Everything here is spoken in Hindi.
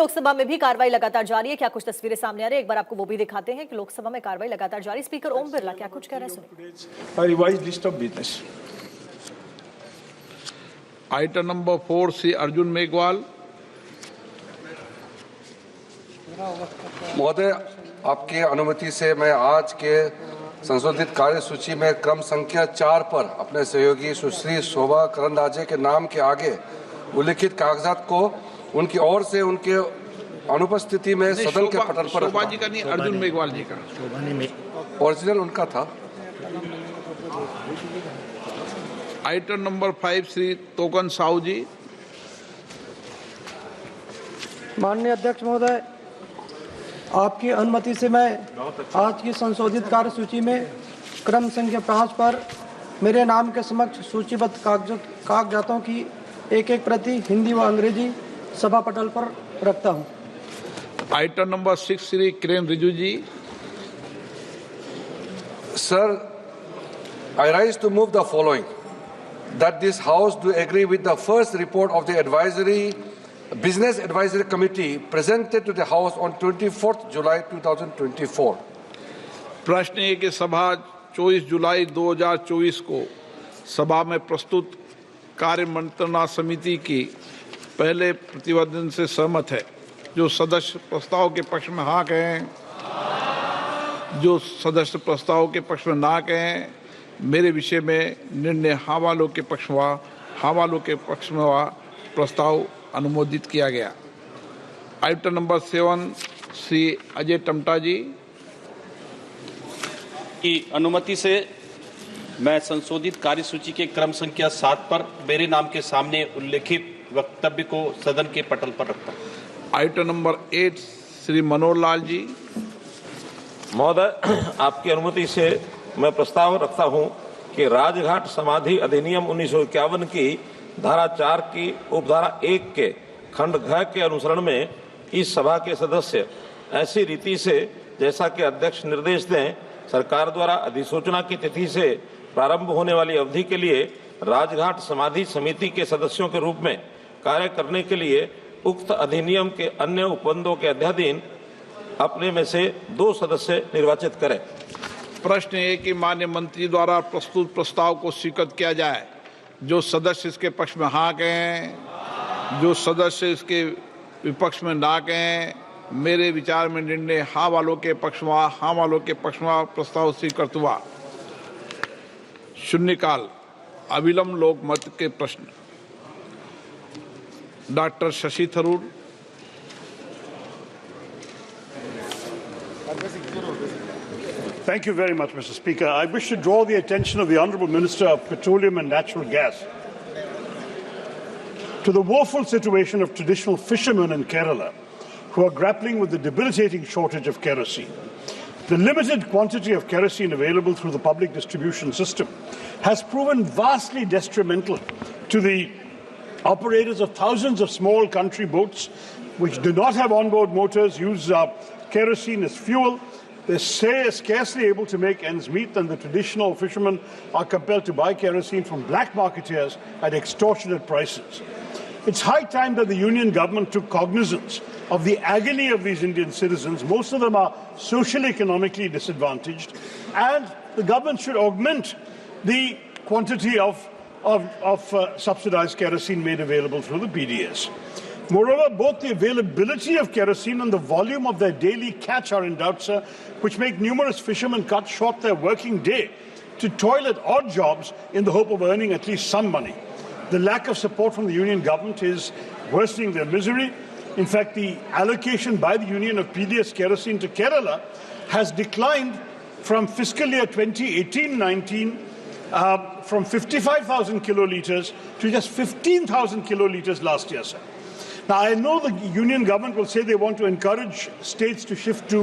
लोकसभा में भी कार्रवाई लगातार जारी है। क्या कुछ तस्वीरें सामने आ रही है, एक बार आपको वो भी दिखाते हैं कि लोकसभा में कार्रवाई लगातार जारी। स्पीकर ओम बिरला क्या कुछ कह रहे हैं, सुनिए। Revised list of business. Item number 4 Shri Arjun Meghwal. महोदय, आपकी अनुमति से मैं आज के संशोधित कार्यसूची में क्रम संख्या 4 पर अपने सहयोगी सुश्री शोभा करंदाजे के नाम के आगे उल्लिखित कागजात को उनकी ओर से उनके अनुपस्थिति में सदन के पटल पर शोभा जी का नहीं, अर्जुन मेघवाल जी का। ओरिजिनल उनका था। आइटम नंबर 5 श्री तोकन साहू जी। माननीय अध्यक्ष महोदय, आपकी अनुमति से मैं आज की संशोधित कार्यसूची में क्रम संख्या 5 पर मेरे नाम के समक्ष सूचीबद्ध कागजातों की एक प्रति हिंदी व अंग्रेजी सभा पटल पर रखता हूं। Item number 6 Shri Kiren Rijiju ji. Sir, I rise to move the following: that this House do agree with the first report of the Business Advisory Committee presented to the House on 24th July 2024. प्रश्न है कि सभा 24 जुलाई 2024 को सभा में प्रस्तुत कार्य मंत्रणा समिति की पहले प्रतिवेदन से सहमत है। जो सदस्य प्रस्ताव के पक्ष में हाँ कहें, जो सदस्य प्रस्ताव के पक्ष में ना कहें, मेरे विषय में निर्णय हाँ वालों के पक्ष में हाँ वालों के पक्ष में प्रस्ताव अनुमोदित किया गया। आइटम नंबर 7 श्री अजय टमटा जी की अनुमति से मैं संशोधित कार्यसूची के क्रम संख्या 7 पर मेरे नाम के सामने उल्लेखित वक्तव्य को सदन के पटल पर रखता हूं। Item number 8 Shri Manohar Lal ji. महोदय, आपकी अनुमति से मैं प्रस्ताव रखता हूं कि राजघाट समाधि अधिनियम 1951 की धारा 4 की उपधारा 1 के खंड घ के अनुसरण में इस सभा के सदस्य ऐसी रीति से, जैसा कि अध्यक्ष निर्देश दें, सरकार द्वारा अधिसूचना की तिथि से प्रारंभ होने वाली अवधि के लिए राजघाट समाधि समिति के सदस्यों के रूप में कार्य करने के लिए उक्त अधिनियम के अन्य उपबंधों के अध्याधीन अपने में से 2 सदस्य निर्वाचित करें। प्रश्न है कि माननीय मंत्री द्वारा प्रस्तुत प्रस्ताव को स्वीकृत किया जाए। जो सदस्य इसके पक्ष में हाँ कहें, जो सदस्य इसके विपक्ष में ना कहें, मेरे विचार में निर्णय हाँ वालों के पक्ष में हाँ वालों के पक्ष में प्रस्ताव स्वीकृत हुआ। शून्यकाल अविलंब लोकमत के प्रश्न। Doctor Shashi Tharoor. Thank you very much, Mr. Speaker. I wish to draw the attention of the Honourable Minister of Petroleum and Natural Gas to the woeful situation of traditional fishermen in Kerala who are grappling with the debilitating shortage of kerosene. The limited quantity of kerosene available through the public distribution system has proven vastly detrimental to the operators of thousands of small country boats which do not have onboard motors, use kerosene as fuel. They're scarcely able to make ends meet, and the traditional fishermen are compelled to buy kerosene from black marketeers at extortionate prices. It's high time that the Union government took cognizance of the agony of these Indian citizens. Most of them are socially, economically disadvantaged, and the government should augment the quantity of subsidized kerosene made available through the PDS. Moreover, both the availability of kerosene and the volume of their daily catch are in doubt, sir, which make numerous fishermen cut short their working day to toil at odd jobs in the hope of earning at least some money. The lack of support from the Union government is worsening their misery. In fact, the allocation by the Union of PDS kerosene to Kerala has declined from fiscal year 2018-19 from 55,000 kilolitres to just 15,000 kilolitres last year, sir. Now, I know the Union government will say they want to encourage states to shift to